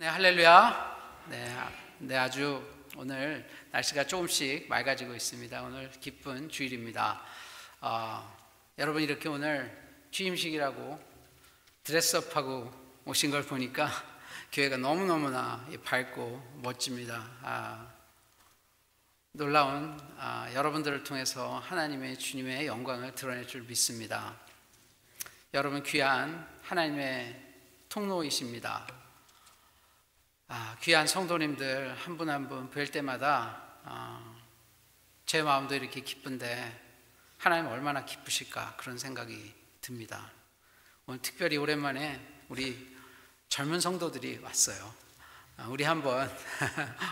네, 할렐루야. 네, 아주 오늘 날씨가 조금씩 맑아지고 있습니다. 오늘 기쁜 주일입니다. 여러분 이렇게 오늘 취임식이라고 드레스업하고 오신 걸 보니까 교회가 너무너무나 밝고 멋집니다. 놀라운 여러분들을 통해서 하나님의 주님의 영광을 드러낼 줄 믿습니다. 여러분 귀한 하나님의 통로이십니다. 귀한 성도님들 한 분 한 분 뵐 때마다 제 마음도 이렇게 기쁜데 하나님 얼마나 기쁘실까 그런 생각이 듭니다. 오늘 특별히 오랜만에 우리 젊은 성도들이 왔어요. 우리 한번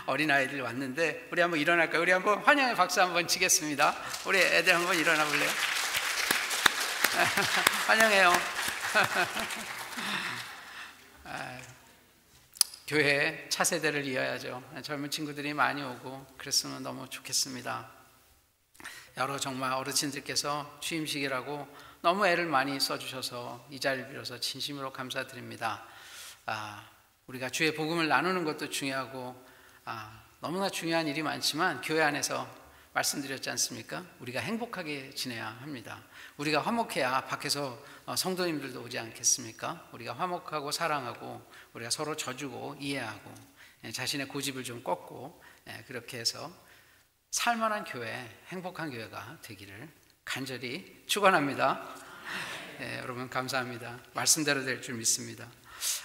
어린아이들 왔는데 우리 한번 일어날까요? 우리 한번 환영의 박수 한번 치겠습니다. 우리 애들 한번 일어나 볼래요? 환영해요. 교회 차세대를 이어야죠. 젊은 친구들이 많이 오고 그랬으면 너무 좋겠습니다. 여러 정말 어르신들께서 취임식이라고 너무 애를 많이 써주셔서 이 자리를 빌어서 진심으로 감사드립니다. 우리가 주의 복음을 나누는 것도 중요하고 너무나 중요한 일이 많지만 교회 안에서 말씀드렸지 않습니까? 우리가 행복하게 지내야 합니다. 우리가 화목해야 밖에서 성도님들도 오지 않겠습니까? 우리가 화목하고 사랑하고 우리가 서로 져주고 이해하고 자신의 고집을 좀 꺾고 그렇게 해서 살만한 교회, 행복한 교회가 되기를 간절히 축원합니다. 여러분 감사합니다. 말씀대로 될 줄 믿습니다.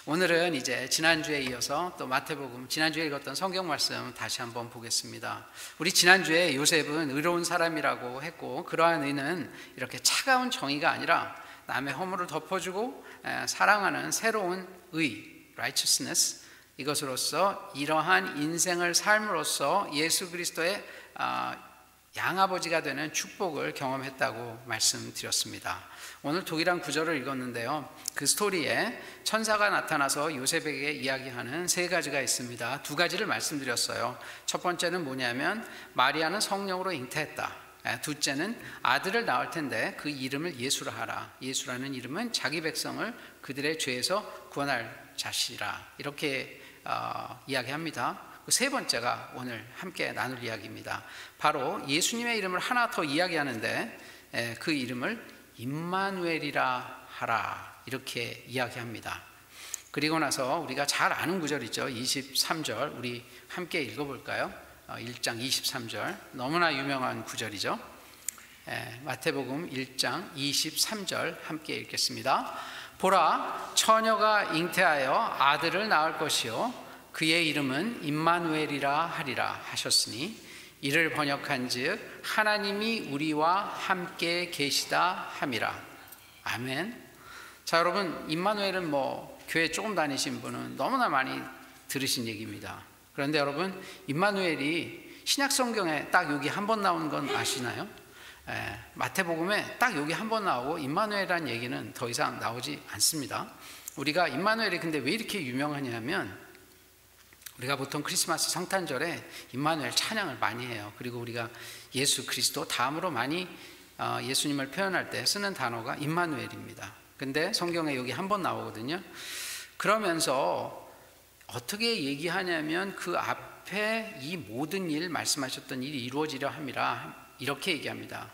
오늘은 이제 지난주에 이어서 또 마태복음, 지난주에 읽었던 성경 말씀 다시 한번 보겠습니다. 우리 지난주에 요셉은 의로운 사람이라고 했고 그러한 의는 이렇게 차가운 정의가 아니라 남의 허물을 덮어주고 사랑하는 새로운 의, righteousness, 이것으로서 이러한 인생을 삶으로써 예수 그리스도의 양아버지가 되는 축복을 경험했다고 말씀드렸습니다. 오늘 동일한 구절을 읽었는데요, 그 스토리에 천사가 나타나서 요셉에게 이야기하는 세 가지가 있습니다. 두 가지를 말씀드렸어요. 첫 번째는 뭐냐면 마리아는 성령으로 잉태했다. 둘째는 아들을 낳을 텐데 그 이름을 예수라 하라. 예수라는 이름은 자기 백성을 그들의 죄에서 구원할 자시라. 이렇게 이야기합니다. 세 번째가 오늘 함께 나눌 이야기입니다. 바로 예수님의 이름을 하나 더 이야기하는데 그 이름을 임마누엘이라 하라, 이렇게 이야기합니다. 그리고 나서 우리가 잘 아는 구절이죠. 23절 우리 함께 읽어볼까요? 1장 23절 너무나 유명한 구절이죠. 마태복음 1장 23절 함께 읽겠습니다. 보라, 처녀가 잉태하여 아들을 낳을 것이요 그의 이름은 임마누엘이라 하리라 하셨으니 이를 번역한즉 하나님이 우리와 함께 계시다 함이라. 아멘. 자, 여러분 임마누엘은 교회 조금 다니신 분은 너무나 많이 들으신 얘기입니다. 그런데 여러분 임마누엘이 신약 성경에 딱 여기 한 번 나오는 건 아시나요? 마태복음에 딱 여기 한 번 나오고 임마누엘이라는 얘기는 더 이상 나오지 않습니다. 우리가 임마누엘이 근데 왜 이렇게 유명하냐면 우리가 보통 크리스마스 성탄절에 임마누엘 찬양을 많이 해요. 그리고 우리가 예수 그리스도 다음으로 많이 예수님을 표현할 때 쓰는 단어가 임마누엘입니다. 근데 성경에 여기 한 번 나오거든요. 그러면서 어떻게 얘기하냐면 그 앞에 이 모든 일 말씀하셨던 일이 이루어지려 함이라 이렇게 얘기합니다.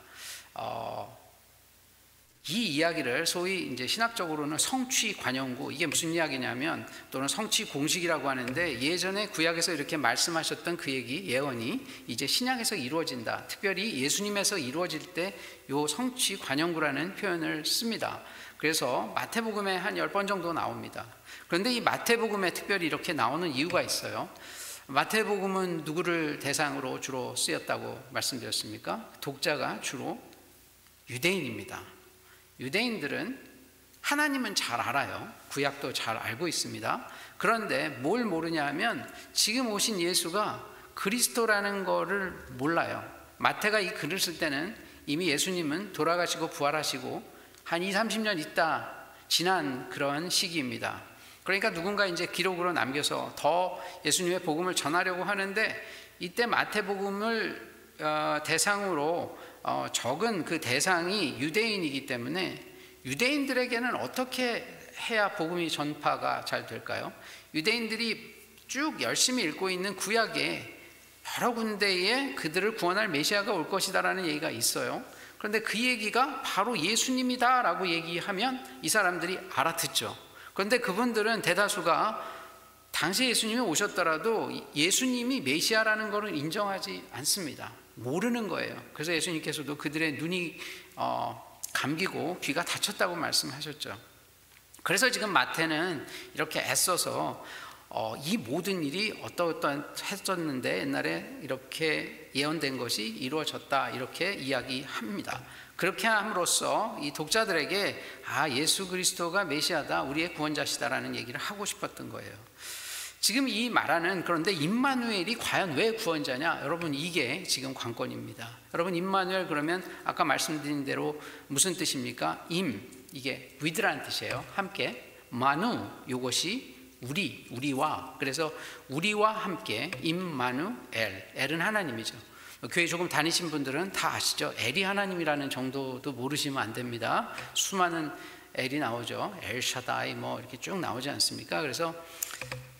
이 이야기를 소위 이제 신학적으로는 성취 관용구, 이게 무슨 이야기냐면 또는 성취 공식이라고 하는데 예전에 구약에서 이렇게 말씀하셨던 그 얘기, 예언이 이제 신약에서 이루어진다. 특별히 예수님에서 이루어질 때 요 성취 관용구라는 표현을 씁니다. 그래서 마태복음에 한 10번 정도 나옵니다. 그런데 이 마태복음에 특별히 이렇게 나오는 이유가 있어요. 마태복음은 누구를 대상으로 주로 쓰였다고 말씀드렸습니까? 독자가 주로 유대인입니다. 유대인들은 하나님은 잘 알아요. 구약도 잘 알고 있습니다. 그런데 뭘 모르냐 하면 지금 오신 예수가 그리스도라는 거를 몰라요. 마태가 이 글을 쓸 때는 이미 예수님은 돌아가시고 부활하시고 한 20-30년 있다 지난 그런 시기입니다. 그러니까 누군가 이제 기록으로 남겨서 더 예수님의 복음을 전하려고 하는데 이때 마태복음을 대상으로 적은 그 대상이 유대인이기 때문에 유대인들에게는 어떻게 해야 복음이 전파가 잘 될까요? 유대인들이 쭉 열심히 읽고 있는 구약에 여러 군데에 그들을 구원할 메시아가 올 것이다라는 얘기가 있어요. 그런데 그 얘기가 바로 예수님이다라고 얘기하면 이 사람들이 알아듣죠. 그런데 그분들은 대다수가 당시 예수님이 오셨더라도 예수님이 메시아라는 것을 인정하지 않습니다. 모르는 거예요. 그래서 예수님께서도 그들의 눈이 감기고 귀가 닫혔다고 말씀하셨죠. 그래서 지금 마태는 이렇게 애써서 이 모든 일이 어떠했었는데 옛날에 이렇게 예언된 것이 이루어졌다 이렇게 이야기합니다. 그렇게 함으로써 이 독자들에게 예수 그리스도가 메시아다, 우리의 구원자시다라는 얘기를 하고 싶었던 거예요. 지금 이 말하는, 그런데 임마누엘이 과연 왜 구원자냐? 여러분, 이게 지금 관건입니다. 여러분, 임마누엘 그러면 아까 말씀드린 대로 무슨 뜻입니까? 이게 with라는 뜻이에요. 함께. 마누, 이것이 우리와, 그래서 우리와 함께 임마누엘, 엘은 하나님이죠. 교회 조금 다니신 분들은 다 아시죠? 엘이 하나님이라는 정도도 모르시면 안 됩니다. 수많은 엘이 나오죠. 엘샤다이 뭐 이렇게 쭉 나오지 않습니까? 그래서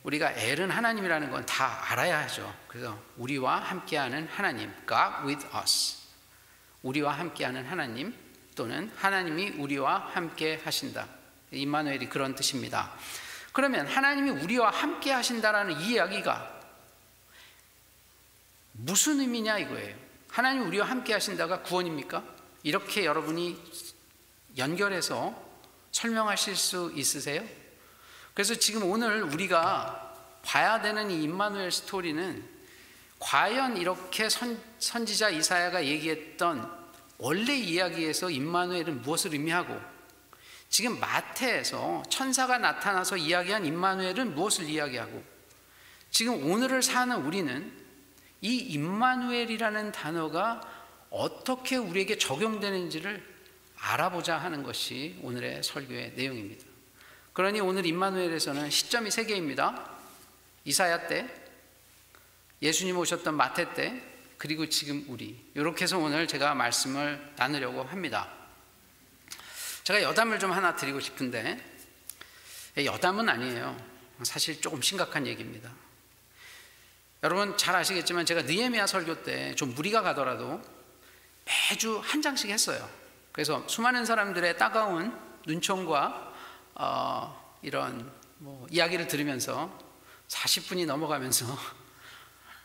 우리가 엘은 하나님이라는 건 다 알아야 하죠. 그래서 우리와 함께하는 하나님, God with us, 우리와 함께하는 하나님, 또는 하나님이 우리와 함께 하신다. 임마누엘이 그런 뜻입니다. 그러면 하나님이 우리와 함께 하신다라는 이 이야기가 무슨 의미냐 이거예요. 하나님이 우리와 함께 하신다가 구원입니까? 이렇게 여러분이 연결해서 설명하실 수 있으세요? 그래서 지금 오늘 우리가 봐야 되는 이 임마누엘 스토리는 과연 이렇게 선지자 이사야가 얘기했던 원래 이야기에서 임마누엘은 무엇을 의미하고, 지금 마태에서 천사가 나타나서 이야기한 임마누엘은 무엇을 이야기하고, 지금 오늘을 사는 우리는 이 임마누엘이라는 단어가 어떻게 우리에게 적용되는지를 알아보자 하는 것이 오늘의 설교의 내용입니다. 그러니 오늘 임마누엘에서는 시점이 세 개입니다. 이사야 때, 예수님 오셨던 마태 때, 그리고 지금 우리, 이렇게 해서 오늘 제가 말씀을 나누려고 합니다. 제가 여담을 좀 하나 드리고 싶은데, 여담은 아니에요. 사실 조금 심각한 얘기입니다. 여러분 잘 아시겠지만 제가 느헤미야 설교 때 좀 무리가 가더라도 매주 한 장씩 했어요. 그래서 수많은 사람들의 따가운 눈총과 이런 이야기를 들으면서 40분이 넘어가면서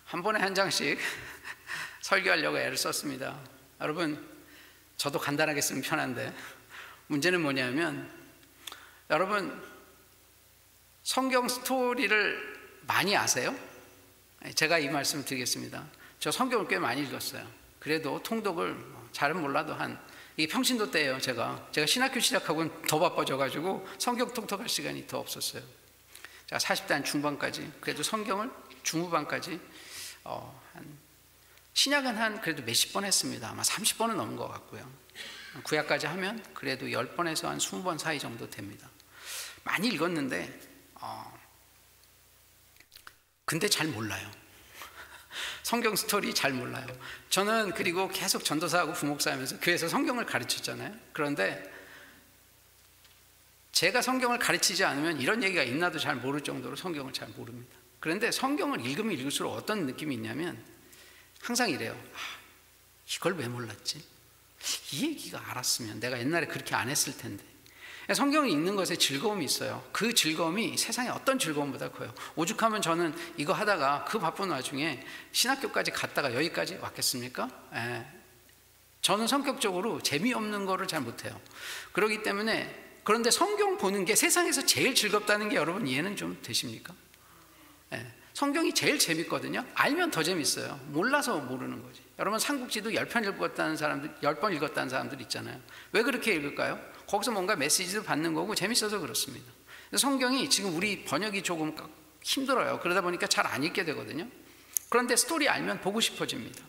한 번에 한 장씩 설교하려고 애를 썼습니다. 여러분, 저도 간단하게 쓰면 편한데 문제는 뭐냐면, 여러분 성경 스토리를 많이 아세요? 제가 이 말씀을 드리겠습니다. 저 성경을 꽤 많이 읽었어요. 그래도 통독을 잘은 몰라도 이게 평신도 때예요. 제가 신학교 시작하고는 더 바빠져가지고 성경 통독할 시간이 더 없었어요. 제가 40대 한 중반까지, 그래도 성경을 중후반까지 신약은 그래도 몇십 번 했습니다. 아마 30번은 넘은 것 같고요. 구약까지 하면 그래도 10번에서 한 20번 사이 정도 됩니다. 많이 읽었는데 근데 잘 몰라요. 성경 스토리 잘 몰라요. 저는 그리고 계속 전도사하고 부목사 하면서 교회에서 성경을 가르쳤잖아요. 그런데 제가 성경을 가르치지 않으면 이런 얘기가 있나도 잘 모를 정도로 성경을 잘 모릅니다. 그런데 성경을 읽으면 읽을수록 어떤 느낌이 있냐면 항상 이래요. 이걸 왜 몰랐지? 이 얘기가 알았으면 내가 옛날에 그렇게 안 했을 텐데. 성경을 읽는 것에 즐거움이 있어요. 그 즐거움이 세상의 어떤 즐거움보다 커요. 오죽하면 저는 이거 하다가 그 바쁜 와중에 신학교까지 갔다가 여기까지 왔겠습니까? 저는 성격적으로 재미없는 거를 잘 못해요. 그렇기 때문에, 그런데 성경 보는 게 세상에서 제일 즐겁다는 게 여러분 이해는 좀 되십니까? 성경이 제일 재밌거든요. 알면 더 재밌어요. 몰라서 모르는 거지. 여러분 삼국지도 10편 읽었다는 사람들, 10번 읽었다는 사람들 있잖아요. 왜 그렇게 읽을까요? 거기서 뭔가 메시지도 받는 거고 재밌어서 그렇습니다. 성경이 지금 우리 번역이 조금 힘들어요. 그러다 보니까 잘 안 읽게 되거든요. 그런데 스토리 알면 보고 싶어집니다.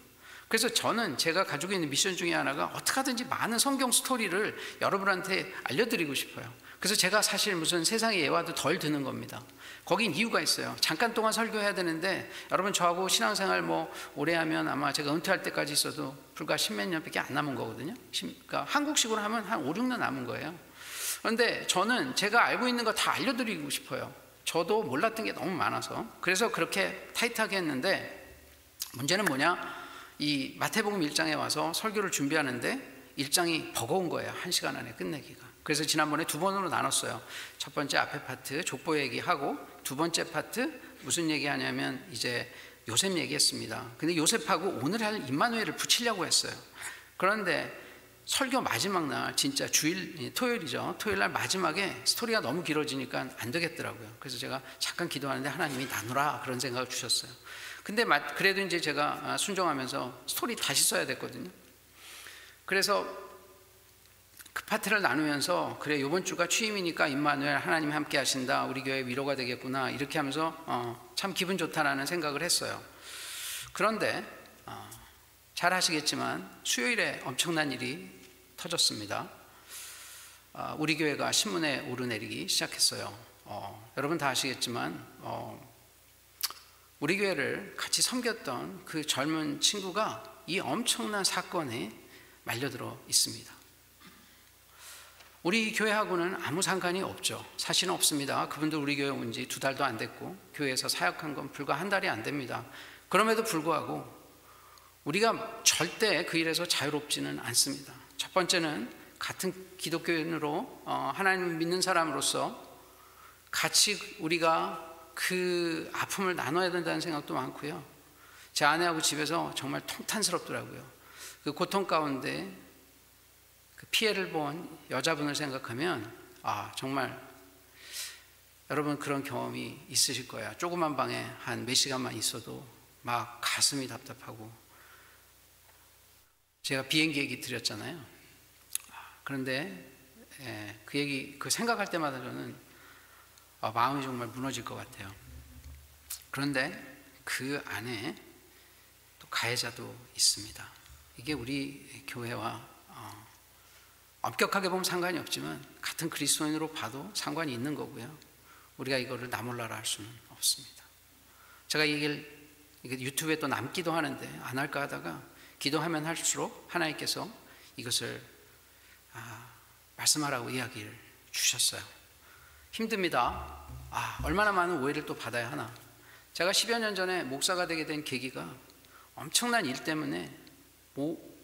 그래서 저는 제가 가지고 있는 미션 중에 하나가 어떻게 하든지 많은 성경 스토리를 여러분한테 알려드리고 싶어요. 그래서 제가 사실 무슨 세상의 예화도 덜 드는 겁니다. 거긴 이유가 있어요. 잠깐 동안 설교해야 되는데 여러분 저하고 신앙생활 오래 하면 아마 제가 은퇴할 때까지 있어도 불과 10몇 년밖에 안 남은 거거든요. 그러니까 한국식으로 하면 한 5, 6년 남은 거예요. 그런데 저는 제가 알고 있는 거 다 알려드리고 싶어요. 저도 몰랐던 게 너무 많아서 그래서 그렇게 타이트하게 했는데, 문제는 뭐냐, 이 마태복음 1장에 와서 설교를 준비하는데 1장이 버거운 거예요. 1시간 안에 끝내기가. 그래서 지난번에 두 번으로 나눴어요. 첫 번째 앞에 파트 족보 얘기하고, 두 번째 파트 무슨 얘기하냐면 이제 요셉 얘기했습니다. 근데 요셉하고 오늘 할 임마누엘을 붙이려고 했어요. 그런데 설교 마지막 날, 진짜 토요일이죠. 토요일 날 마지막에 스토리가 너무 길어지니까 안 되겠더라고요. 그래서 제가 잠깐 기도하는데 하나님이 나누라 그런 생각을 주셨어요. 근데 그래도 이제 제가 순종하면서 스토리 다시 써야 됐거든요. 그래서 그 파트를 나누면서, 그래 이번 주가 취임이니까 임마누엘 하나님 함께 하신다, 우리 교회 위로가 되겠구나, 이렇게 하면서 참 기분 좋다라는 생각을 했어요. 그런데 잘 아시겠지만 수요일에 엄청난 일이 터졌습니다. 우리 교회가 신문에 오르내리기 시작했어요. 여러분 다 아시겠지만 우리 교회를 같이 섬겼던 그 젊은 친구가 이 엄청난 사건에 말려들어 있습니다. 우리 교회하고는 아무 상관이 없죠. 사실은 없습니다. 그분들 우리 교회 온 지 2달도 안 됐고 교회에서 사역한 건 불과 1달이 안 됩니다. 그럼에도 불구하고 우리가 절대 그 일에서 자유롭지는 않습니다. 첫 번째는 같은 기독교인으로 하나님을 믿는 사람으로서 같이 우리가 그 아픔을 나눠야 된다는 생각도 많고요. 제 아내하고 집에서 정말 통탄스럽더라고요. 그 고통 가운데 그 피해를 본 여자분을 생각하면 정말 여러분 그런 경험이 있으실 거예요. 조그만 방에 한 몇 시간만 있어도 막 가슴이 답답하고. 제가 비행기 얘기 드렸잖아요. 그런데 그 얘기 생각할 때마다 저는 마음이 정말 무너질 것 같아요. 그런데 그 안에 또 가해자도 있습니다. 이게 우리 교회와 엄격하게 보면 상관이 없지만 같은 그리스도인으로 봐도 상관이 있는 거고요. 우리가 이거를 나 몰라라 할 수는 없습니다. 제가 이게 유튜브에 또 남기도 하는데 안 할까 하다가 기도하면 할수록 하나님께서 이것을 말씀하라고 이야기를 주셨어요. 힘듭니다. 얼마나 많은 오해를 또 받아야 하나. 제가 10여 년 전에 목사가 되게 된 계기가 엄청난 일 때문에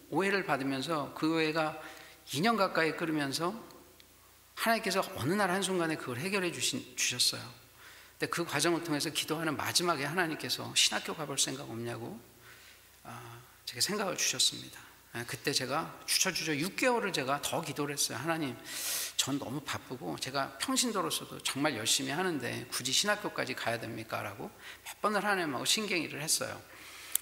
오해를 받으면서 그 오해가 2년 가까이 끓으면서 하나님께서 어느 날 한순간에 그걸 해결해 주셨어요. 근데 그 과정을 통해서 기도하는 마지막에 하나님께서 신학교 가볼 생각 없냐고 제게 생각을 주셨습니다. 그때 제가 주저주저 6개월을 제가 더 기도를 했어요. 하나님, 전 너무 바쁘고 제가 평신도로서도 정말 열심히 하는데 굳이 신학교까지 가야 됩니까? 라고 몇 번을 하나님하고 신경의를 했어요.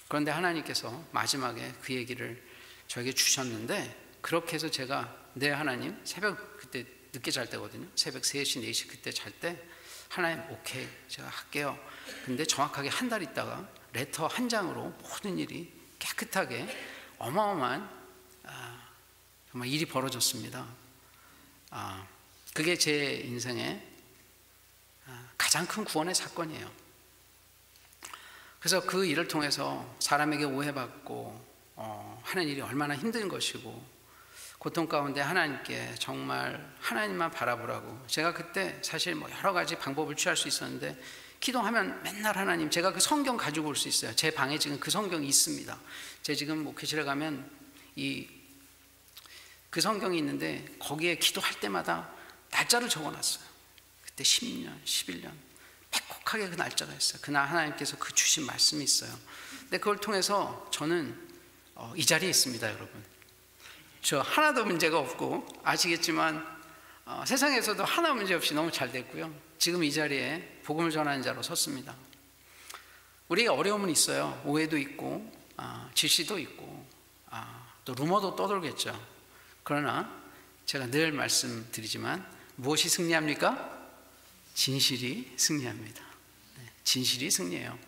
그런데 하나님께서 마지막에 그 얘기를 저에게 주셨는데, 그렇게 해서 제가 하나님, 새벽 그때 늦게 잘 때거든요. 새벽 3시, 4시 그때 잘 때 하나님 오케이 제가 할게요. 근데 정확하게 한 달 있다가 레터 한 장으로 모든 일이 깨끗하게 어마어마한 정말 일이 벌어졌습니다. 그게 제 인생의 가장 큰 구원의 사건이에요. 그래서 그 일을 통해서 사람에게 오해받고 하는 일이 얼마나 힘든 것이고 고통 가운데 하나님께 정말 하나님만 바라보라고. 제가 그때 사실 여러 가지 방법을 취할 수 있었는데 기도하면 맨날 하나님, 제가 그 성경 가지고 올 수 있어요. 제 방에 지금 그 성경이 있습니다. 제가 지금 목회실에 가면 그 성경이 있는데 거기에 기도할 때마다 날짜를 적어놨어요. 그때 10년, 11년 팩폭하게 그 날짜가 있어요. 그날 하나님께서 그 주신 말씀이 있어요. 근데 그걸 통해서 저는 이 자리에 있습니다. 여러분, 저 하나도 문제가 없고 아시겠지만 세상에서도 하나 문제 없이 너무 잘 됐고요. 지금 이 자리에 복음을 전하는 자로 섰습니다. 우리가 어려움은 있어요. 오해도 있고 질시도 있고 또 루머도 떠돌겠죠. 그러나 제가 늘 말씀드리지만 무엇이 승리합니까? 진실이 승리합니다. 진실이 승리해요.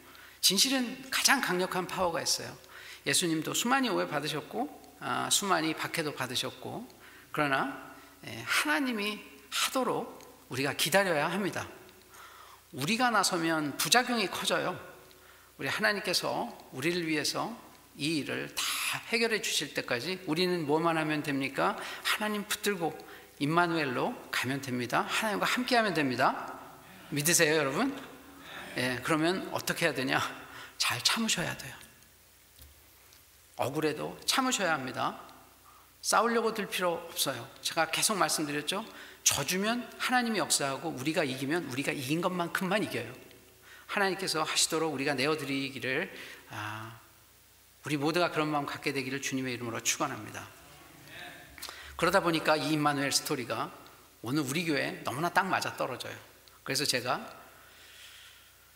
진실은 가장 강력한 파워가 있어요. 예수님도 수많이 오해 받으셨고 수많이 박해도 받으셨고, 그러나 하나님이 하도록 우리가 기다려야 합니다. 우리가 나서면 부작용이 커져요. 우리 하나님께서 우리를 위해서 이 일을 다 해결해 주실 때까지 우리는 뭐만 하면 됩니까? 하나님 붙들고 임마누엘로 가면 됩니다. 하나님과 함께 하면 됩니다. 믿으세요, 여러분? 예, 그러면 어떻게 해야 되냐? 잘 참으셔야 돼요. 억울해도 참으셔야 합니다. 싸우려고 들 필요 없어요. 제가 계속 말씀드렸죠? 져주면 하나님이 역사하고 우리가 이기면 우리가 이긴 것만큼만 이겨요. 하나님께서 하시도록 우리가 내어드리기를 우리 모두가 그런 마음 갖게 되기를 주님의 이름으로 축원합니다. 그러다 보니까 이 임마누엘 스토리가 오늘 우리 교회에 너무나 딱 맞아 떨어져요. 그래서 제가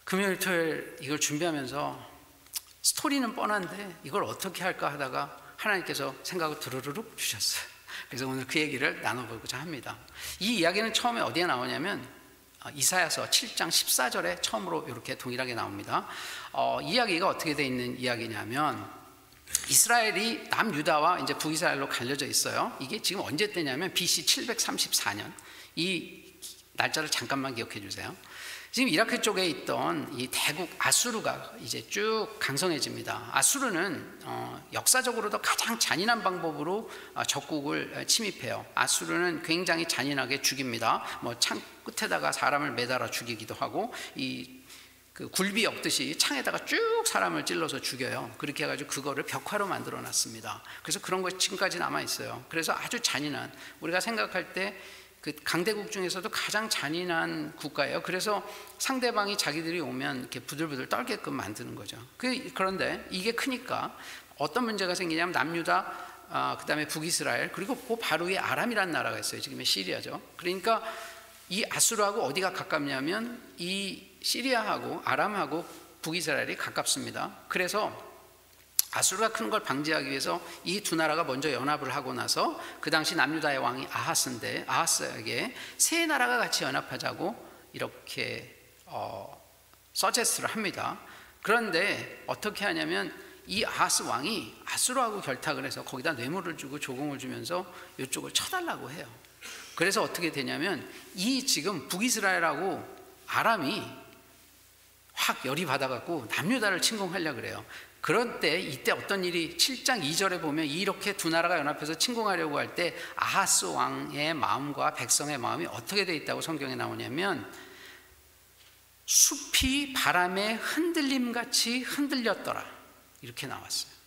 금요일 토요일 이걸 준비하면서 스토리는 뻔한데 이걸 어떻게 할까 하다가 하나님께서 생각을 두루루룩 주셨어요. 그래서 오늘 그 얘기를 나눠보고자 합니다. 이 이야기는 처음에 어디에 나오냐면 이사야서 7장 14절에 처음으로 이렇게 동일하게 나옵니다. 이야기가 어떻게 되어 있는 이야기냐면 이스라엘이 남유다와 이제 북이스라엘로 갈려져 있어요. 이게 지금 언제 때냐면 BC 734년. 이 날짜를 잠깐만 기억해 주세요. 지금 이라크 쪽에 있던 이 대국 아수르가 이제 쭉 강성해집니다. 아수르는 역사적으로도 가장 잔인한 방법으로 적국을 침입해요. 아수르는 굉장히 잔인하게 죽입니다. 뭐 창 끝에다가 사람을 매달아 죽이기도 하고 그 굴비 엮듯이 창에다가 쭉 사람을 찔러서 죽여요. 그렇게 해가지고 그거를 벽화로 만들어 놨습니다. 그래서 그런 것이 지금까지 남아 있어요. 그래서 아주 잔인한, 우리가 생각할 때 그 강대국 중에서도 가장 잔인한 국가예요. 그래서 상대방이 자기들이 오면 이렇게 부들부들 떨게끔 만드는 거죠. 그런데 이게 크니까 어떤 문제가 생기냐면 남유다, 그 다음에 북이스라엘, 그리고 그 바로 위에 아람이라는 나라가 있어요. 지금의 시리아죠. 그러니까 이 아수르하고 어디가 가깝냐면 이 시리아하고 아람하고 북이스라엘이 가깝습니다. 그래서 아수르가 크는 걸 방지하기 위해서 이 두 나라가 먼저 연합을 하고 나서 그 당시 남유다의 왕이 아하스인데 아하스에게 세 나라가 같이 연합하자고 이렇게 서제스트를 합니다. 그런데 어떻게 하냐면 이 아하스 왕이 아수르하고 결탁을 해서 거기다 뇌물을 주고 조공을 주면서 이쪽을 쳐달라고 해요. 그래서 어떻게 되냐면 이 지금 북이스라엘하고 아람이 확 열이 받아갖고 남유다를 침공하려고 그래요. 그런데 이때 어떤 일이 7장 2절에 보면 이렇게 두 나라가 연합해서 침공하려고 할 때 아하스 왕의 마음과 백성의 마음이 어떻게 돼 있다고 성경에 나오냐면 숲이 바람에 흔들림같이 흔들렸더라 이렇게 나왔어요.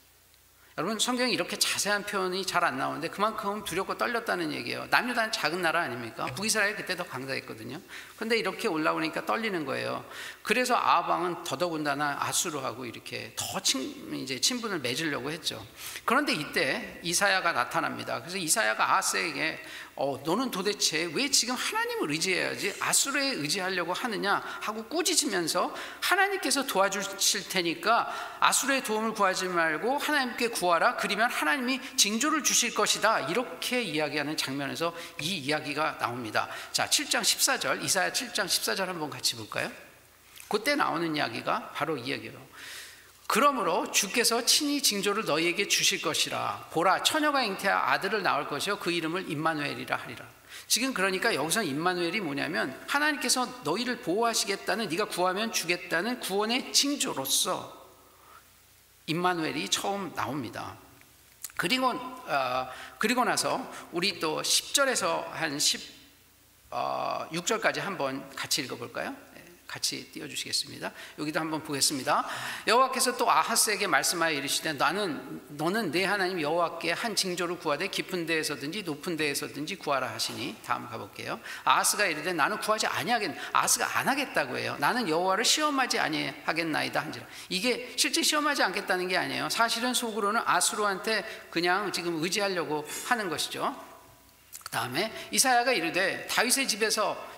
여러분 성경에 이렇게 자세한 표현이 잘 안 나오는데 그만큼 두렵고 떨렸다는 얘기예요. 남유다는 작은 나라 아닙니까? 북이스라엘이 그때 더 강다했거든요. 근데 이렇게 올라오니까 떨리는 거예요. 그래서 아합 왕은 더더군다나 아수르하고 이렇게 더 이제 친분을 맺으려고 했죠. 그런데 이때 이사야가 나타납니다. 그래서 이사야가 아하스에게 너는 도대체 왜 지금 하나님을 의지해야지 아수르에 의지하려고 하느냐 하고 꾸짖으면서 하나님께서 도와주실 테니까 아수르의 도움을 구하지 말고 하나님께 구하라. 그러면 하나님이 징조를 주실 것이다. 이렇게 이야기하는 장면에서 이 이야기가 나옵니다. 자, 7장 14절 이사야 7장 14절 한번 같이 볼까요? 그때 나오는 이야기가 바로 이 이야기예요. 그러므로 주께서 친히 징조를 너희에게 주실 것이라. 보라 처녀가 잉태하 아들을 낳을 것이요 그 이름을 임마누엘이라 하리라. 지금 그러니까 여기서 임마누엘이 뭐냐면 하나님께서 너희를 보호하시겠다는, 네가 구하면 주겠다는 구원의 징조로서 임마누엘이 처음 나옵니다. 그리고 나서 우리 또 10절에서 한 16절까지 한번 같이 읽어볼까요? 같이 띄워주시겠습니다. 여기도 한번 보겠습니다. 여호와께서 또 아하스에게 말씀하여 이르시되 너는 내 하나님 여호와께 한 징조를 구하되 깊은 데에서든지 높은 데에서든지 구하라 하시니. 다음 가볼게요. 아하스가 이르되 나는 구하지 아니하겠. 아하스가 안 하겠다고 해요. 나는 여호와를 시험하지 아니하겠나이다 한지라. 이게 실제 시험하지 않겠다는 게 아니에요. 사실은 속으로는 아수르한테 그냥 지금 의지하려고 하는 것이죠. 다음에 이사야가 이르되 다윗의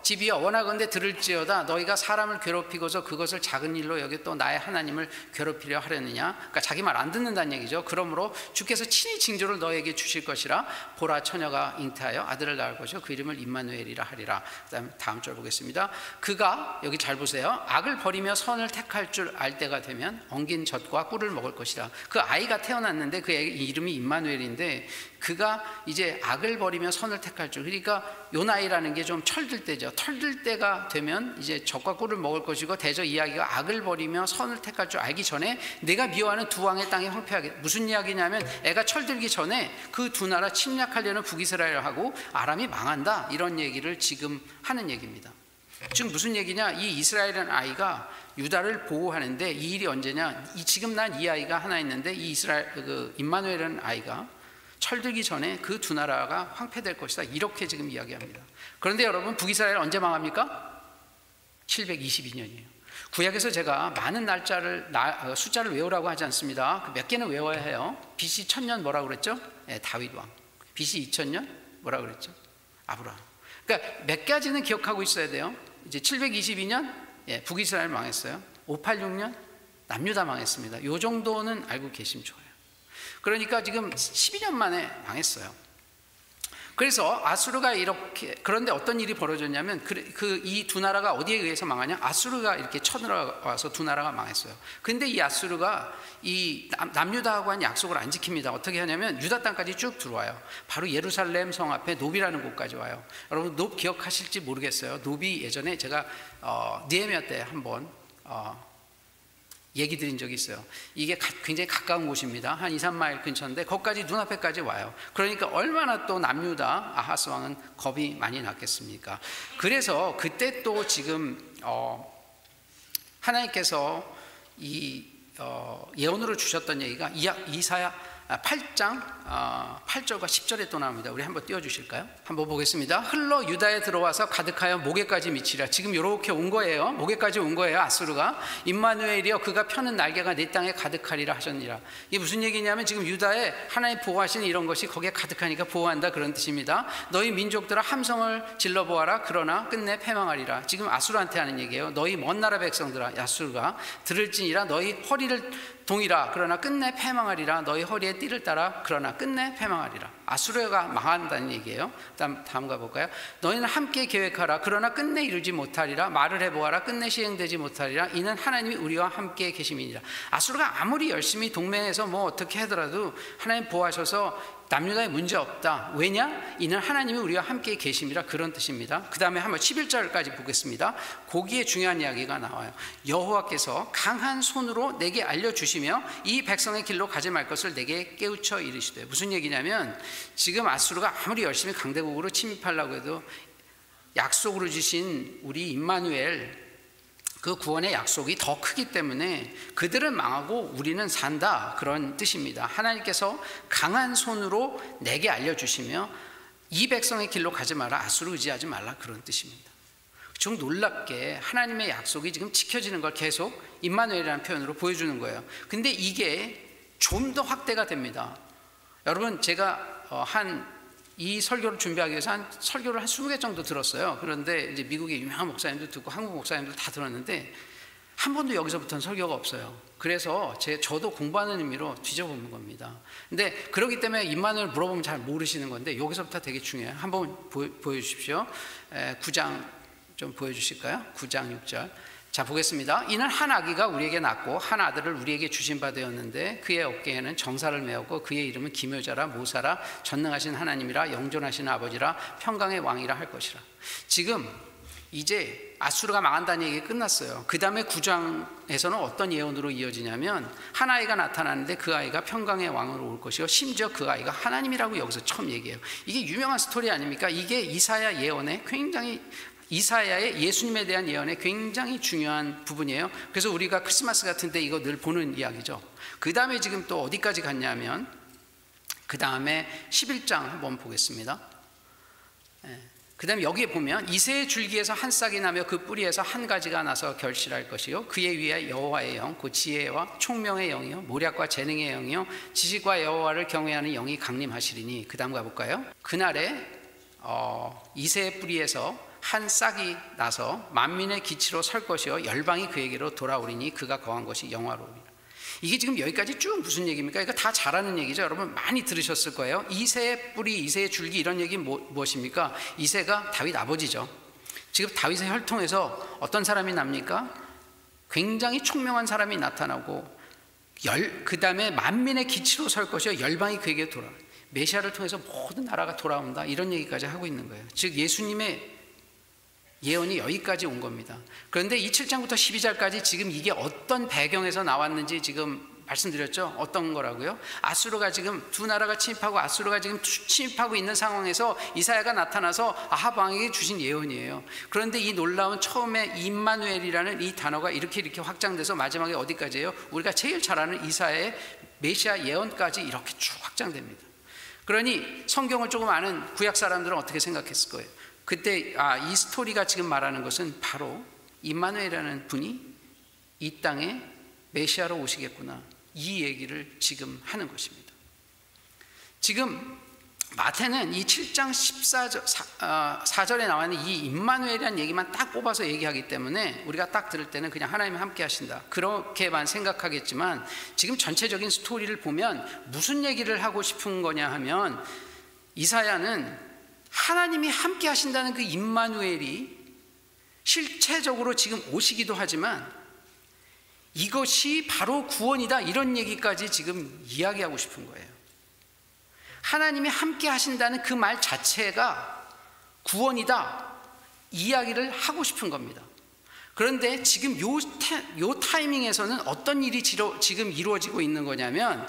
집이여 원하건대 들을지어다 너희가 사람을 괴롭히고서 그것을 작은 일로 여겨 또 나의 하나님을 괴롭히려 하려느냐. 그러니까 자기 말 안 듣는다는 얘기죠. 그러므로 주께서 친히 징조를 너에게 주실 것이라. 보라 처녀가 잉태하여 아들을 낳을 것이요 그 이름을 임마누엘이라 하리라. 그다음 다음 절 보겠습니다. 그가 여기 잘 보세요. 악을 버리며 선을 택할 줄 알 때가 되면 엉긴 젖과 꿀을 먹을 것이라. 그 아이가 태어났는데 그 이름이 임마누엘인데 그가 이제 악을 버리며 선을 택할 줄, 그러니까 요 나이라는 게 좀 철들 때죠. 털들 때가 되면 이제 젖과 꿀을 먹을 것이고 대저 이야기가 악을 버리며 선을 택할 줄 알기 전에 내가 미워하는 두 왕의 땅이 황폐하게. 무슨 이야기냐면 애가 철들기 전에 그 두 나라 침략하려는 북이스라엘하고 아람이 망한다 이런 얘기를 지금 하는 얘기입니다. 즉 무슨 얘기냐? 이 이스라엘이라는 아이가 유다를 보호하는데 이 일이 언제냐? 지금 난 이 아이가 하나 있는데 이 이스라엘 그 임마누엘이라는 아이가 철들기 전에 그 두 나라가 황폐될 것이다. 이렇게 지금 이야기합니다. 그런데 여러분, 북이스라엘 언제 망합니까? 722년이에요. 구약에서 제가 많은 숫자를 외우라고 하지 않습니다. 몇 개는 외워야 해요. BC 1000년 뭐라고 그랬죠? 다윗 왕. BC 2000년 뭐라고 그랬죠? 아브라함. 그러니까 몇 가지는 기억하고 있어야 돼요. 이제 722년 북이스라엘 망했어요. 586년 남유다 망했습니다. 이 정도는 알고 계시면 좋아요. 그러니까 지금 12년 만에 망했어요. 그래서 아수르가 이렇게, 그런데 어떤 일이 벌어졌냐면 이 두 나라가 어디에 의해서 망하냐? 아수르가 이렇게 쳐들어와서 두 나라가 망했어요. 근데 이 아수르가 이 남유다하고 한 약속을 안 지킵니다. 어떻게 하냐면 유다 땅까지 쭉 들어와요. 바로 예루살렘 성 앞에 노비라는 곳까지 와요. 여러분 노비 기억하실지 모르겠어요. 노비 예전에 제가 느헤미야 때 한번 얘기 드린 적이 있어요. 이게 굉장히 가까운 곳입니다. 한 2, 3마일 근처인데 거기까지 눈앞에까지 와요. 그러니까 얼마나 또 남유다 아하스 왕은 겁이 많이 났겠습니까? 그래서 그때 또 지금 하나님께서 이 예언으로 주셨던 얘기가 이사야 8장 8절과 10절에 또 나옵니다. 우리 한번 띄워주실까요? 한번 보겠습니다. 흘러 유다에 들어와서 가득하여 목에까지 미치리라. 지금 이렇게 온 거예요. 목에까지 온 거예요. 아수르가. 임마누엘이여 그가 펴는 날개가 내 땅에 가득하리라 하셨니라. 이게 무슨 얘기냐면 지금 유다에 하나님 보호하시는 이런 것이 거기에 가득하니까 보호한다, 그런 뜻입니다. 너희 민족들아 함성을 질러보아라. 그러나 끝내 패망하리라. 지금 아수르한테 하는 얘기예요. 너희 먼 나라 백성들아, 아수르가 들을지니라. 너희 허리를 동이라. 그러나 끝내 패망하리라. 너희 허리에 띠를 따라. 그러나 끝내 패망하리라. 아수르가 망한다는 얘기예요. 다음 가볼까요? 너희는 함께 계획하라. 그러나 끝내 이루지 못하리라. 말을 해보아라. 끝내 시행되지 못하리라. 이는 하나님이 우리와 함께 계심이니라. 아수르가 아무리 열심히 동맹해서 뭐 어떻게 하더라도 하나님 보호하셔서 남유다에 문제 없다. 왜냐? 이는 하나님이 우리와 함께 계심이라, 그런 뜻입니다. 그 다음에 한번 11절까지 보겠습니다. 거기에 중요한 이야기가 나와요. 여호와께서 강한 손으로 내게 알려주시며 이 백성의 길로 가지 말 것을 내게 깨우쳐 이르시되. 무슨 얘기냐면 지금 아수르가 아무리 열심히 강대국으로 침입하려고 해도 약속으로 주신 우리 임마누엘 그 구원의 약속이 더 크기 때문에 그들은 망하고 우리는 산다, 그런 뜻입니다. 하나님께서 강한 손으로 내게 알려주시며 이 백성의 길로 가지 마라, 아수르 의지하지 말라, 그런 뜻입니다. 좀 놀랍게 하나님의 약속이 지금 지켜지는 걸 계속 임마누엘이라는 표현으로 보여주는 거예요. 근데 이게 좀 더 확대가 됩니다. 여러분, 제가 이 설교를 준비하기 위해서 설교를 한 20개 정도 들었어요. 그런데 이제 미국의 유명한 목사님도 듣고 한국 목사님도 다 들었는데 한 번도 여기서부터는 설교가 없어요. 그래서 저도 공부하는 의미로 뒤져보는 겁니다. 근데 그렇기 때문에 임마누엘 물어보면 잘 모르시는 건데 여기서부터 되게 중요해요. 한번 보여주십시오. 9장 좀 보여주실까요? 9장 6절. 자, 보겠습니다. 이는 한 아기가 우리에게 낳고 한 아들을 우리에게 주신 바 되었는데 그의 어깨에는 정사를 메었고 그의 이름은 기묘자라 모사라 전능하신 하나님이라 영존하신 아버지라 평강의 왕이라 할 것이라. 지금 이제 아수르가 망한다는 얘기가 끝났어요. 그 다음에 9장에서는 어떤 예언으로 이어지냐면 한 아이가 나타나는데 그 아이가 평강의 왕으로 올 것이요 심지어 그 아이가 하나님이라고 여기서 처음 얘기해요. 이게 유명한 스토리 아닙니까? 이게 이사야 예언에 굉장히, 이사야의 예수님에 대한 예언에 굉장히 중요한 부분이에요. 그래서 우리가 크리스마스 같은 때 이거 늘 보는 이야기죠. 그 다음에 지금 또 어디까지 갔냐면 그 다음에 11장 한번 보겠습니다. 그 다음에 여기에 보면 이새의 줄기에서 한 싹이 나며 그 뿌리에서 한 가지가 나서 결실할 것이요 그의 위에 여호와의 영, 그 지혜와 총명의 영이요 모략과 재능의 영이요 지식과 여호와를 경외하는 영이 강림하시리니. 그 다음 가볼까요? 그날에 이새의 뿌리에서 한 싹이 나서 만민의 기치로 설 것이요 열방이 그에게로 돌아오리니 그가 거한 것이 영화로우리라. 이게 지금 여기까지 쭉 무슨 얘기입니까? 이거 다 잘 아는 얘기죠. 여러분 많이 들으셨을 거예요. 이새의 뿌리, 이새의 줄기, 이런 얘기 무엇입니까? 이새가 다윗 아버지죠. 지금 다윗의 혈통에서 어떤 사람이 납니까? 굉장히 총명한 사람이 나타나고 그 다음에 만민의 기치로 설 것이요 열방이 그에게 돌아오리라. 메시아를 통해서 모든 나라가 돌아온다, 이런 얘기까지 하고 있는 거예요. 즉 예수님의 예언이 여기까지 온 겁니다. 그런데 이 7장부터 12장까지 지금 이게 어떤 배경에서 나왔는지 지금 말씀드렸죠. 어떤 거라고요? 아수르가 지금 두 나라가 침입하고 아수르가 지금 침입하고 있는 상황에서 이사야가 나타나서 아합 왕에게 주신 예언이에요. 그런데 이 놀라운 처음에 임마누엘이라는 이 단어가 이렇게 확장돼서 마지막에 어디까지예요? 우리가 제일 잘 아는 이사야의 메시아 예언까지 이렇게 쭉 확장됩니다. 그러니 성경을 조금 아는 구약 사람들은 어떻게 생각했을 거예요? 그때 이 스토리가 지금 말하는 것은 바로 임마누엘이라는 분이 이 땅에 메시아로 오시겠구나, 이 얘기를 지금 하는 것입니다. 지금 마태는 이 7장 4절에 나와 있는 이 임마누엘이라는 얘기만 딱 뽑아서 얘기하기 때문에 우리가 딱 들을 때는 그냥 하나님이 함께 하신다 그렇게만 생각하겠지만, 지금 전체적인 스토리를 보면 무슨 얘기를 하고 싶은 거냐 하면, 이사야는 하나님이 함께 하신다는 그 임마누엘이 실체적으로 지금 오시기도 하지만 이것이 바로 구원이다, 이런 얘기까지 지금 이야기하고 싶은 거예요. 하나님이 함께 하신다는 그 말 자체가 구원이다, 이야기를 하고 싶은 겁니다. 그런데 지금 요 타이밍에서는 어떤 일이 지금 이루어지고 있는 거냐면,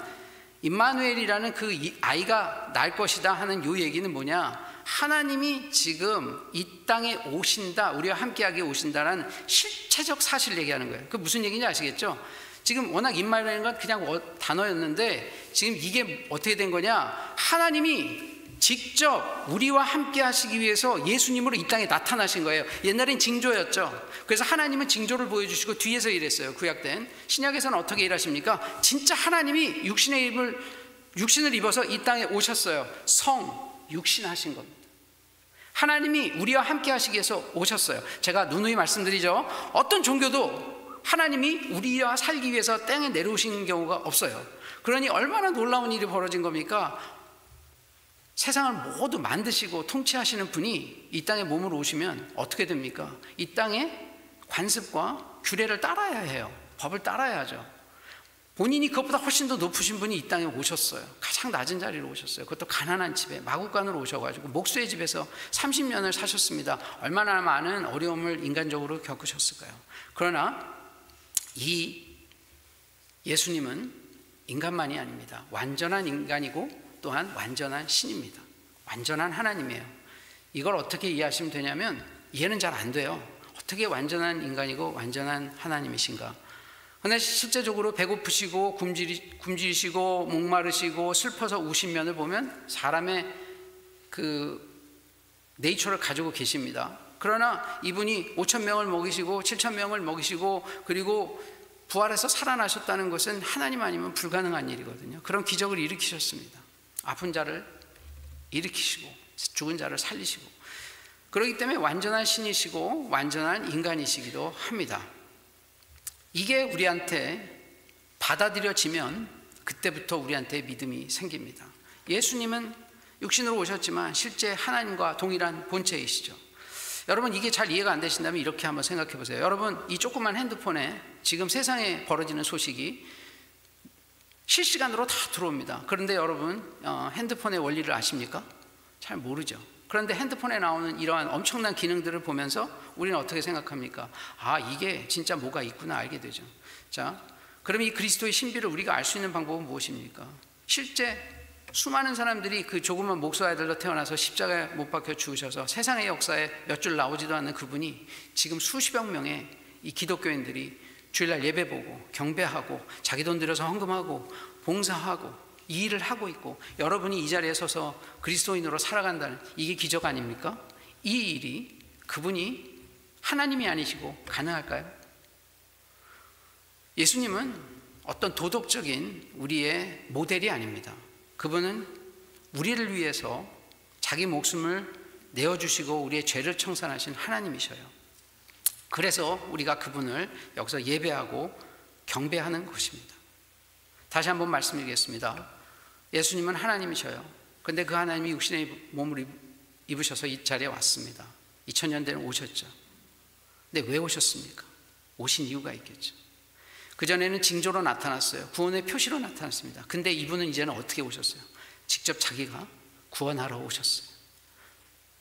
임마누엘이라는 그 아이가 날 것이다 하는 요 얘기는 뭐냐, 하나님이 지금 이 땅에 오신다, 우리와 함께하게 오신다라는 실체적 사실을 얘기하는 거예요. 그 무슨 얘기인지 아시겠죠? 지금 워낙 임마누엘인 건 그냥 단어였는데 지금 이게 어떻게 된 거냐, 하나님이 직접 우리와 함께 하시기 위해서 예수님으로 이 땅에 나타나신 거예요. 옛날엔 징조였죠. 그래서 하나님은 징조를 보여주시고 뒤에서 일했어요. 구약된. 신약에서는 어떻게 일하십니까? 진짜 하나님이 육신을 입어서 이 땅에 오셨어요. 육신하신 겁니다. 하나님이 우리와 함께 하시기 위해서 오셨어요. 제가 누누이 말씀드리죠. 어떤 종교도 하나님이 우리와 살기 위해서 땅에 내려오신 경우가 없어요. 그러니 얼마나 놀라운 일이 벌어진 겁니까? 세상을 모두 만드시고 통치하시는 분이 이 땅에 몸으로 오시면 어떻게 됩니까? 이 땅의 관습과 규례를 따라야 해요. 법을 따라야 하죠. 본인이 그것보다 훨씬 더 높으신 분이 이 땅에 오셨어요. 가장 낮은 자리로 오셨어요. 그것도 가난한 집에 마구간으로 오셔가지고 목수의 집에서 30년을 사셨습니다. 얼마나 많은 어려움을 인간적으로 겪으셨을까요? 그러나 이 예수님은 인간만이 아닙니다. 완전한 인간이고 또한 완전한 신입니다. 완전한 하나님이에요. 이걸 어떻게 이해하시면 되냐면, 이해는 잘 안 돼요. 어떻게 완전한 인간이고 완전한 하나님이신가? 그런데 실제적으로 배고프시고 굶주리시고 목마르시고 슬퍼서 우신 면을 보면 사람의 그 네이처를 가지고 계십니다. 그러나 이분이 5,000명을 먹이시고 7,000명을 먹이시고 그리고 부활해서 살아나셨다는 것은 하나님 아니면 불가능한 일이거든요. 그런 기적을 일으키셨습니다. 아픈 자를 일으키시고 죽은 자를 살리시고, 그렇기 때문에 완전한 신이시고 완전한 인간이시기도 합니다. 이게 우리한테 받아들여지면 그때부터 우리한테 믿음이 생깁니다. 예수님은 육신으로 오셨지만 실제 하나님과 동일한 본체이시죠. 여러분, 이게 잘 이해가 안 되신다면 이렇게 한번 생각해 보세요. 여러분, 이 조그만 핸드폰에 지금 세상에 벌어지는 소식이 실시간으로 다 들어옵니다. 그런데 여러분, 핸드폰의 원리를 아십니까? 잘 모르죠. 그런데 핸드폰에 나오는 이러한 엄청난 기능들을 보면서 우리는 어떻게 생각합니까? 이게 진짜 뭐가 있구나 알게 되죠. 자, 그럼 이 그리스도의 신비를 우리가 알 수 있는 방법은 무엇입니까? 실제 수많은 사람들이 그 조그만 목수 아이들로 태어나서 십자가에 못 박혀 죽으셔서 세상의 역사에 몇 줄 나오지도 않는 그분이 지금 수십여 명의 이 기독교인들이 주일날 예배 보고 경배하고 자기 돈 들여서 헌금하고 봉사하고 이 일을 하고 있고, 여러분이 이 자리에 서서 그리스도인으로 살아간다는 이게 기적 아닙니까? 이 일이 그분이 하나님이 아니시고 가능할까요? 예수님은 어떤 도덕적인 우리의 모델이 아닙니다. 그분은 우리를 위해서 자기 목숨을 내어주시고 우리의 죄를 청산하신 하나님이셔요. 그래서 우리가 그분을 여기서 예배하고 경배하는 것입니다. 다시 한번 말씀드리겠습니다. 예수님은 하나님이셔요. 그런데 그 하나님이 육신의 몸을 입으셔서 이 자리에 왔습니다. 2000년 전에 오셨죠. 근데 왜 오셨습니까? 오신 이유가 있겠죠. 그전에는 징조로 나타났어요. 구원의 표시로 나타났습니다. 근데 이분은 이제는 어떻게 오셨어요? 직접 자기가 구원하러 오셨어요.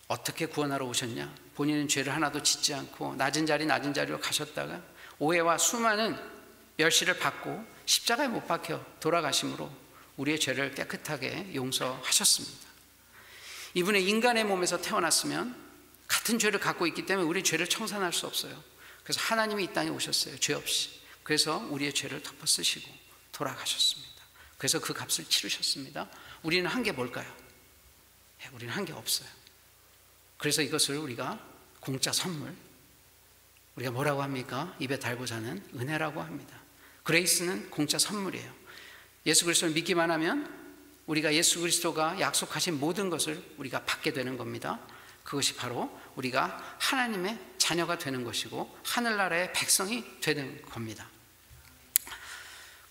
어떻게 구원하러 오셨냐? 본인은 죄를 하나도 짓지 않고 낮은 자리로 가셨다가 오해와 수많은 멸시를 받고 십자가에 못 박혀 돌아가심으로 우리의 죄를 깨끗하게 용서하셨습니다. 이분의 인간의 몸에서 태어났으면 같은 죄를 갖고 있기 때문에 우리의 죄를 청산할 수 없어요. 그래서 하나님이 이 땅에 오셨어요. 죄 없이. 그래서 우리의 죄를 덮어 쓰시고 돌아가셨습니다. 그래서 그 값을 치르셨습니다. 우리는 한 게 뭘까요? 우리는 한 게 없어요. 그래서 이것을 우리가 공짜 선물, 우리가 뭐라고 합니까? 입에 달고 사는 은혜라고 합니다. 그레이스는 공짜 선물이에요. 예수 그리스도를 믿기만 하면 우리가 예수 그리스도가 약속하신 모든 것을 우리가 받게 되는 겁니다. 그것이 바로 우리가 하나님의 자녀가 되는 것이고 하늘나라의 백성이 되는 겁니다.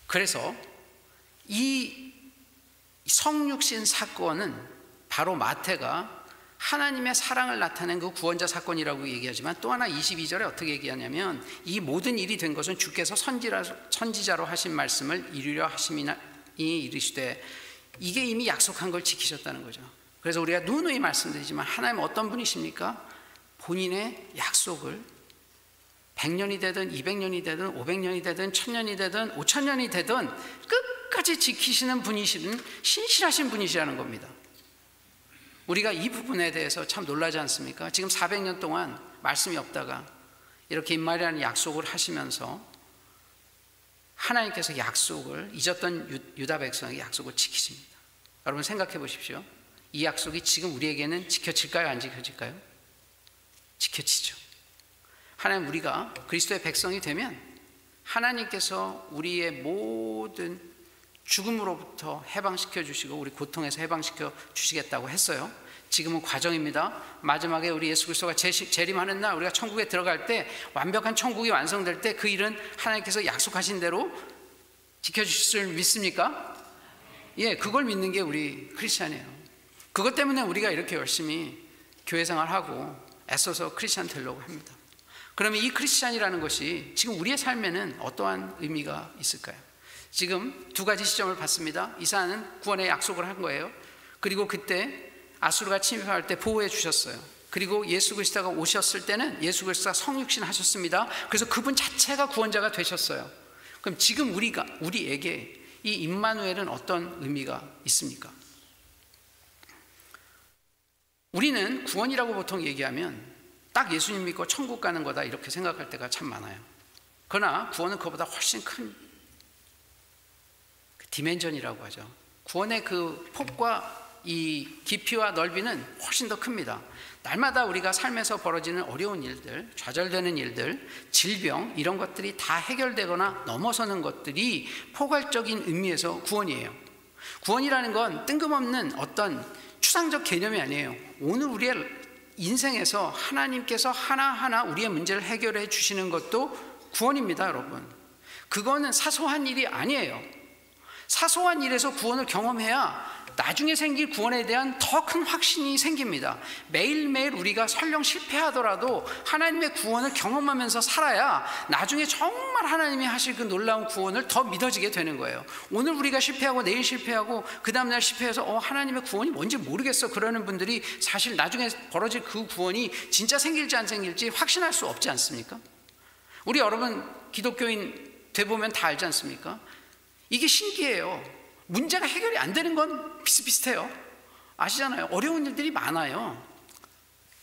그래서 이 성육신 사건은 바로 마태가 하나님의 사랑을 나타낸 그 구원자 사건이라고 얘기하지만 또 하나 22절에 어떻게 얘기하냐면 이 모든 일이 된 것은 주께서 선지자로 하신 말씀을 이루려 하심이니 이르시되, 이게 이미 약속한 걸 지키셨다는 거죠. 그래서 우리가 누누이 말씀드리지만 하나님은 어떤 분이십니까? 본인의 약속을 100년이 되든 200년이 되든 500년이 되든 1000년이 되든 5000년이 되든 끝까지 지키시는 분이시는 신실하신 분이시라는 겁니다. 우리가 이 부분에 대해서 참 놀라지 않습니까? 지금 400년 동안 말씀이 없다가 이렇게 임마리라는 약속을 하시면서 하나님께서 약속을 잊었던 유다 백성의 약속을 지키십니다. 여러분 생각해 보십시오. 이 약속이 지금 우리에게는 지켜질까요? 안 지켜질까요? 지켜지죠. 하나님, 우리가 그리스도의 백성이 되면 하나님께서 우리의 모든 죽음으로부터 해방시켜 주시고 우리 고통에서 해방시켜 주시겠다고 했어요. 지금은 과정입니다. 마지막에 우리 예수 그리스도가 재림하는 날 우리가 천국에 들어갈 때, 완벽한 천국이 완성될 때 그 일은 하나님께서 약속하신 대로 지켜주실 줄 믿습니까? 예, 그걸 믿는 게 우리 크리스찬이에요. 그것 때문에 우리가 이렇게 열심히 교회 생활하고 애써서 크리스찬 되려고 합니다. 그러면 이 크리스찬이라는 것이 지금 우리의 삶에는 어떠한 의미가 있을까요? 지금 두 가지 시점을 봤습니다. 이사야는 구원의 약속을 한 거예요. 그리고 그때 아수르가 침입할 때 보호해 주셨어요. 그리고 예수 그리스도가 오셨을 때는 예수 그리스도가 성육신 하셨습니다. 그래서 그분 자체가 구원자가 되셨어요. 그럼 지금 우리에게 이 임마누엘은 어떤 의미가 있습니까? 우리는 구원이라고 보통 얘기하면 딱 예수님 믿고 천국 가는 거다 이렇게 생각할 때가 참 많아요. 그러나 구원은 그보다 훨씬 큰 디멘전이라고 하죠. 구원의 그 폭과 이 깊이와 넓이는 훨씬 더 큽니다. 날마다 우리가 삶에서 벌어지는 어려운 일들, 좌절되는 일들, 질병, 이런 것들이 다 해결되거나 넘어서는 것들이 포괄적인 의미에서 구원이에요. 구원이라는 건 뜬금없는 어떤 추상적 개념이 아니에요. 오늘 우리의 인생에서 하나님께서 하나하나 우리의 문제를 해결해 주시는 것도 구원입니다, 여러분. 그거는 사소한 일이 아니에요. 사소한 일에서 구원을 경험해야 나중에 생길 구원에 대한 더 큰 확신이 생깁니다. 매일매일 우리가 설령 실패하더라도 하나님의 구원을 경험하면서 살아야 나중에 정말 하나님이 하실 그 놀라운 구원을 더 믿어지게 되는 거예요. 오늘 우리가 실패하고 내일 실패하고 그 다음날 실패해서 하나님의 구원이 뭔지 모르겠어 그러는 분들이 사실 나중에 벌어질 그 구원이 진짜 생길지 안 생길지 확신할 수 없지 않습니까? 우리 여러분 기독교인 돼보면 다 알지 않습니까? 이게 신기해요. 문제가 해결이 안 되는 건 비슷비슷해요. 아시잖아요. 어려운 일들이 많아요.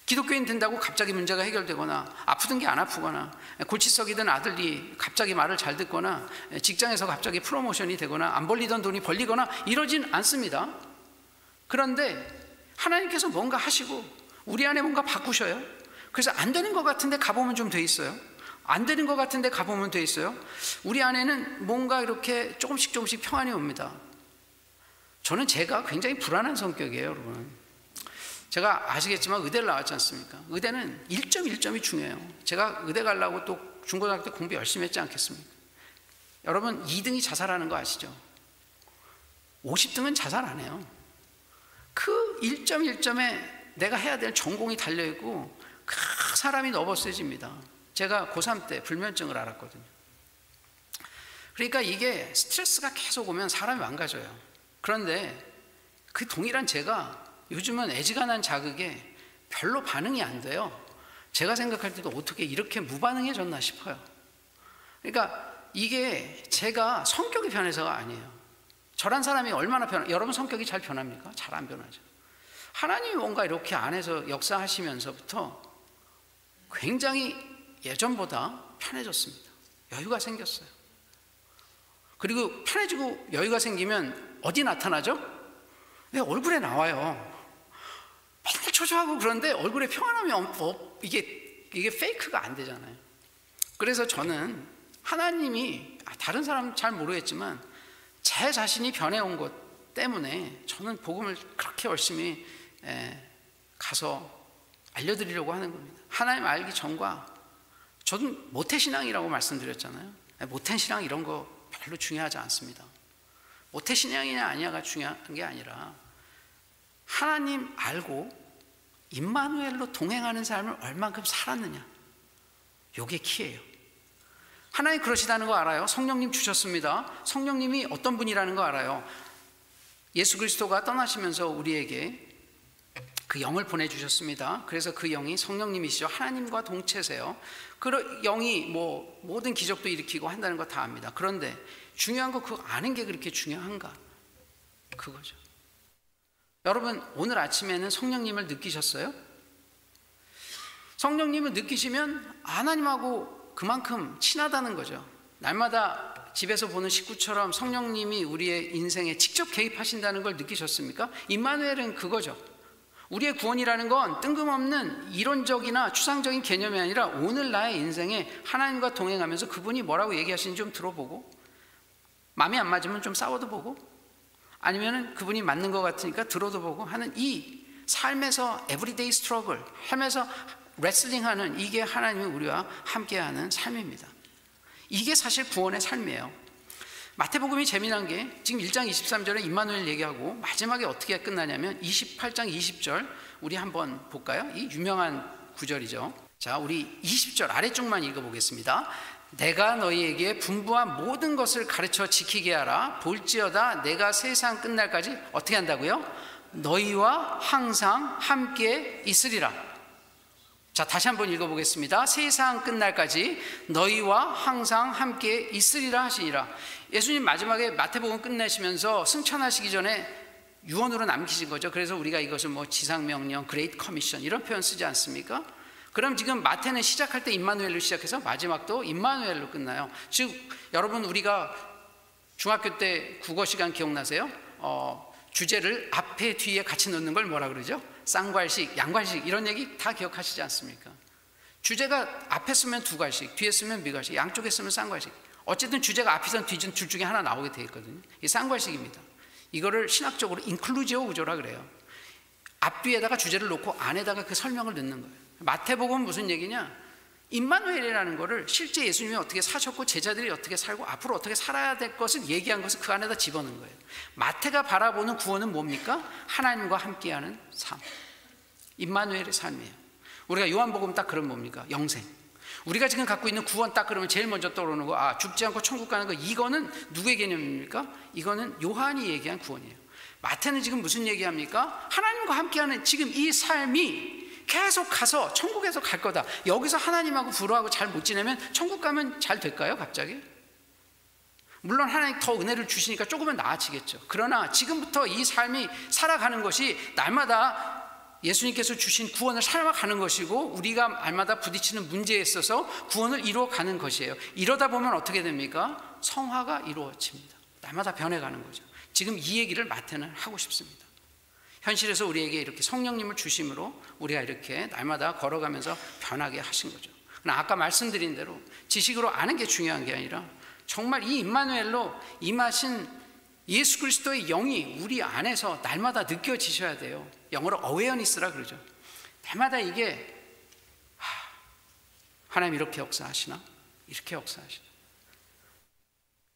기독교인 된다고 갑자기 문제가 해결되거나 아프던 게 안 아프거나 골칫석이던 아들이 갑자기 말을 잘 듣거나 직장에서 갑자기 프로모션이 되거나 안 벌리던 돈이 벌리거나 이러진 않습니다. 그런데 하나님께서 뭔가 하시고 우리 안에 뭔가 바꾸셔요. 그래서 안 되는 것 같은데 가보면 좀 돼 있어요. 안 되는 것 같은데 가보면 돼 있어요. 우리 안에는 뭔가 이렇게 조금씩 평안이 옵니다. 저는 제가 굉장히 불안한 성격이에요, 여러분. 제가 아시겠지만 의대를 나왔지 않습니까? 의대는 1점이 중요해요. 제가 의대 가려고 또 중고등학교 때 공부 열심히 했지 않겠습니까? 여러분 2등이 자살하는 거 아시죠? 50등은 자살 안 해요. 그 1점에 내가 해야 될 전공이 달려있고 그 사람이 너버스집니다. 제가 고3 때 불면증을 앓았거든요. 그러니까 이게 스트레스가 계속 오면 사람이 망가져요. 그런데 그 동일한 제가 요즘은 애지간한 자극에 별로 반응이 안 돼요. 제가 생각할 때도 어떻게 이렇게 무반응해졌나 싶어요. 그러니까 이게 제가 성격이 변해서가 아니에요. 저란 사람이 얼마나 여러분 성격이 잘 변합니까? 잘 안 변하죠. 하나님이 뭔가 이렇게 안에서 역사하시면서부터 굉장히 예전보다 편해졌습니다. 여유가 생겼어요. 그리고 편해지고 여유가 생기면 어디 나타나죠? 왜 얼굴에 나와요. 맨날 초조하고 그런데 얼굴에 평안함이 이게 페이크가 안 되잖아요. 그래서 저는 하나님이 다른 사람은 잘 모르겠지만 제 자신이 변해온 것 때문에 저는 복음을 그렇게 열심히 가서 알려드리려고 하는 겁니다. 하나님 알기 전과 저는 모태신앙이라고 말씀드렸잖아요. 모태신앙 이런 거 별로 중요하지 않습니다. 모태신앙이냐 아니냐가 중요한 게 아니라 하나님 알고 임마누엘로 동행하는 삶을 얼만큼 살았느냐, 이게 키예요. 하나님 그러시다는 거 알아요. 성령님 주셨습니다. 성령님이 어떤 분이라는 거 알아요. 예수 그리스도가 떠나시면서 우리에게 그 영을 보내주셨습니다. 그래서 그 영이 성령님이시죠. 하나님과 동체세요. 그 영이 모든 기적도 일으키고 한다는 거 다 압니다. 그런데 중요한 거 그거 아는 게 그렇게 중요한가? 그거죠. 여러분 오늘 아침에는 성령님을 느끼셨어요? 성령님을 느끼시면 하나님하고 그만큼 친하다는 거죠. 날마다 집에서 보는 식구처럼 성령님이 우리의 인생에 직접 개입하신다는 걸 느끼셨습니까? 임마누엘은 그거죠. 우리의 구원이라는 건 뜬금없는 이론적이나 추상적인 개념이 아니라 오늘 나의 인생에 하나님과 동행하면서 그분이 뭐라고 얘기하시는지 좀 들어보고, 마음이 안 맞으면 좀 싸워도 보고, 아니면 그분이 맞는 것 같으니까 들어도 보고 하는 이 삶에서 에브리데이 스트러글 하면서 레슬링하는, 이게 하나님이 우리와 함께하는 삶입니다. 이게 사실 구원의 삶이에요. 마태복음이 재미난 게 지금 1장 23절에 임마누엘 얘기하고 마지막에 어떻게 끝나냐면 28장 20절 우리 한번 볼까요? 이 유명한 구절이죠. 자, 우리 20절 아래쪽만 읽어보겠습니다. 내가 너희에게 분부한 모든 것을 가르쳐 지키게 하라. 볼지어다 내가 세상 끝날까지 어떻게 한다고요? 너희와 항상 함께 있으리라. 자, 다시 한번 읽어보겠습니다. 세상 끝날까지 너희와 항상 함께 있으리라 하시니라. 예수님 마지막에 마태복음 끝내시면서 승천하시기 전에 유언으로 남기신 거죠. 그래서 우리가 이것을 지상명령, 그레이트 커미션 이런 표현 쓰지 않습니까? 그럼 지금 마태는 시작할 때 임마누엘로 시작해서 마지막도 임마누엘로 끝나요. 즉 여러분 우리가 중학교 때 국어 시간 기억나세요? 주제를 앞에 뒤에 같이 놓는 걸 뭐라 그러죠? 쌍괄식, 양괄식 이런 얘기 다 기억하시지 않습니까? 주제가 앞에 쓰면 두 괄식, 뒤에 쓰면 미괄식, 양쪽에 쓰면 쌍괄식. 어쨌든 주제가 앞이든 뒤든 둘 중에 하나 나오게 되어 있거든요. 이 쌍괄식입니다. 이거를 신학적으로 인클루지오 구조라 그래요. 앞뒤에다가 주제를 놓고 안에다가 그 설명을 넣는 거예요. 마태복음은 무슨 얘기냐? 임마누엘이라는 거를 실제 예수님이 어떻게 사셨고 제자들이 어떻게 살고 앞으로 어떻게 살아야 될 것을 얘기한 것을 그 안에다 집어넣은 거예요. 마태가 바라보는 구원은 뭡니까? 하나님과 함께하는 삶, 임마누엘의 삶이에요. 우리가 요한복음 딱 그러면 뭡니까? 영생. 우리가 지금 갖고 있는 구원 딱 그러면 제일 먼저 떠오르는 거, 죽지 않고 천국 가는 거, 이거는 누구의 개념입니까? 이거는 요한이 얘기한 구원이에요. 마태는 지금 무슨 얘기합니까? 하나님과 함께하는 지금 이 삶이 계속 가서 천국에서 갈 거다. 여기서 하나님하고 불화하고 잘 못 지내면 천국 가면 잘 될까요? 갑자기? 물론 하나님 더 은혜를 주시니까 조금은 나아지겠죠. 그러나 지금부터 이 삶이 살아가는 것이 날마다 예수님께서 주신 구원을 살아가는 것이고 우리가 날마다 부딪히는 문제에 있어서 구원을 이루어가는 것이에요. 이러다 보면 어떻게 됩니까? 성화가 이루어집니다. 날마다 변해가는 거죠. 지금 이 얘기를 마태는 하고 싶습니다. 현실에서 우리에게 이렇게 성령님을 주심으로 우리가 이렇게 날마다 걸어가면서 변하게 하신 거죠. 그러나 아까 말씀드린 대로 지식으로 아는 게 중요한 게 아니라 정말 이 임마누엘로 임하신 예수 그리스도의 영이 우리 안에서 날마다 느껴지셔야 돼요. 영어로 어웨어니스라 그러죠. 날마다 이게 하나님 이렇게 역사하시나? 이렇게 역사하시나?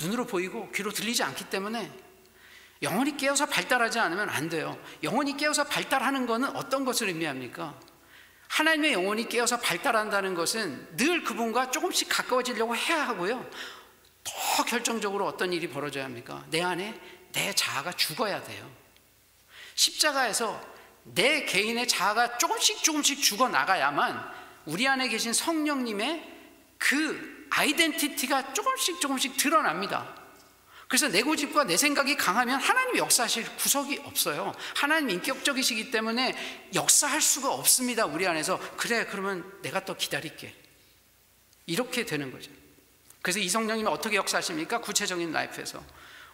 눈으로 보이고 귀로 들리지 않기 때문에 영혼이 깨어서 발달하지 않으면 안 돼요. 영혼이 깨어서 발달하는 것은 어떤 것을 의미합니까? 하나님의 영혼이 깨어서 발달한다는 것은 늘 그분과 조금씩 가까워지려고 해야 하고요. 더 결정적으로 어떤 일이 벌어져야 합니까? 내 안에 내 자아가 죽어야 돼요. 십자가에서 내 개인의 자아가 조금씩 죽어나가야만 우리 안에 계신 성령님의 그 아이덴티티가 조금씩 드러납니다. 그래서 내 고집과 내 생각이 강하면 하나님이 역사하실 구석이 없어요. 하나님 인격적이시기 때문에 역사할 수가 없습니다. 우리 안에서. 그래, 그러면 내가 또 기다릴게. 이렇게 되는 거죠. 그래서 이 성령님이 어떻게 역사하십니까? 구체적인 라이프에서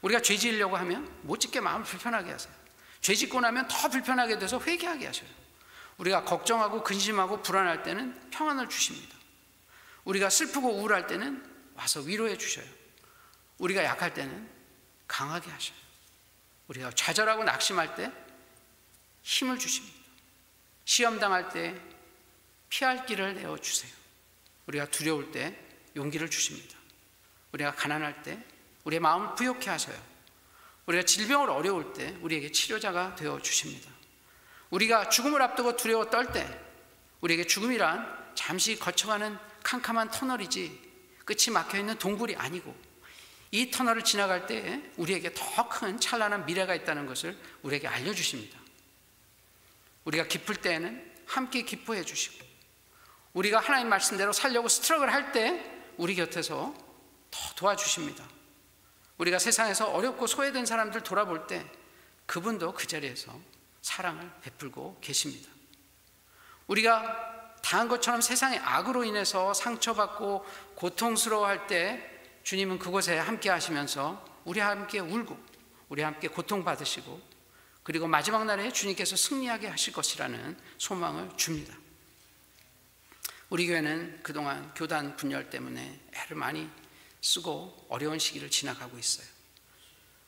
우리가 죄 지으려고 하면 못 짓게 마음을 불편하게 하세요. 죄 짓고 나면 더 불편하게 돼서 회개하게 하셔요. 우리가 걱정하고 근심하고 불안할 때는 평안을 주십니다. 우리가 슬프고 우울할 때는 와서 위로해 주셔요. 우리가 약할 때는 강하게 하셔요. 우리가 좌절하고 낙심할 때 힘을 주십니다. 시험 당할 때 피할 길을 내어주세요. 우리가 두려울 때 용기를 주십니다. 우리가 가난할 때 우리의 마음을 부욕해 하셔요. 우리가 질병을 어려울 때 우리에게 치료자가 되어 주십니다. 우리가 죽음을 앞두고 두려워 떨 때 우리에게 죽음이란 잠시 거쳐가는 캄캄한 터널이지 끝이 막혀있는 동굴이 아니고 이 터널을 지나갈 때 우리에게 더 큰 찬란한 미래가 있다는 것을 우리에게 알려주십니다. 우리가 기쁠 때에는 함께 기뻐해 주시고 우리가 하나님 말씀대로 살려고 스트럭을 할 때 우리 곁에서 더 도와주십니다. 우리가 세상에서 어렵고 소외된 사람들 돌아볼 때 그분도 그 자리에서 사랑을 베풀고 계십니다. 우리가 당한 것처럼 세상의 악으로 인해서 상처받고 고통스러워할 때 주님은 그곳에 함께 하시면서 우리와 함께 울고 우리와 함께 고통받으시고 그리고 마지막 날에 주님께서 승리하게 하실 것이라는 소망을 줍니다. 우리 교회는 그동안 교단 분열 때문에 애를 많이 쓰고 어려운 시기를 지나가고 있어요.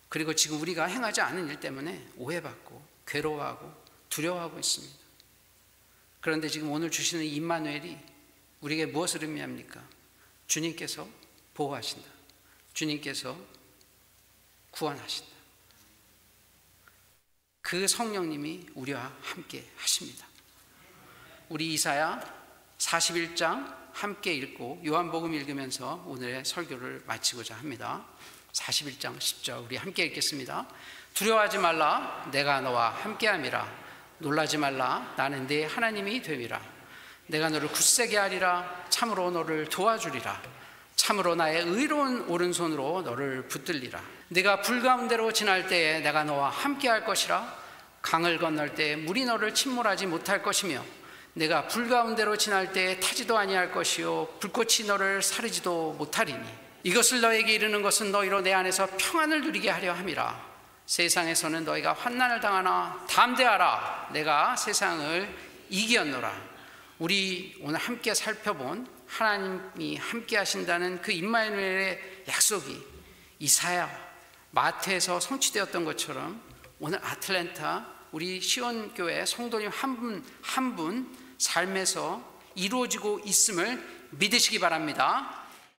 그리고 지금 우리가 행하지 않은 일 때문에 오해받고 괴로워하고 두려워하고 있습니다. 그런데 지금 오늘 주시는 임마누엘이 우리에게 무엇을 의미합니까? 주님께서 보호하신다. 주님께서 구원하신다. 그 성령님이 우리와 함께 하십니다. 우리 이사야 41장 함께 읽고 요한복음 읽으면서 오늘의 설교를 마치고자 합니다. 41장 10절 우리 함께 읽겠습니다. 두려워하지 말라, 내가 너와 함께함이라. 놀라지 말라, 나는 네 하나님이 됨이라. 내가 너를 굳세게 하리라. 참으로 너를 도와주리라. 참으로 나의 의로운 오른손으로 너를 붙들리라. 네가 불 가운데로 지날 때에 내가 너와 함께할 것이라. 강을 건널 때에 물이 너를 침몰하지 못할 것이며 내가 불 가운데로 지날 때에 타지도 아니할 것이요 불꽃이 너를 사르지도 못하리니 이것을 너에게 이르는 것은 너희로 내 안에서 평안을 누리게 하려 함이라. 세상에서는 너희가 환난을 당하나 담대하라. 내가 세상을 이기었노라. 우리 오늘 함께 살펴본 하나님이 함께 하신다는 그 임마누엘의 약속이 이사야, 마태에서 성취되었던 것처럼 오늘 아틀랜타 우리 시온교회 성도님 한 분 한 분 삶에서 이루어지고 있음을 믿으시기 바랍니다.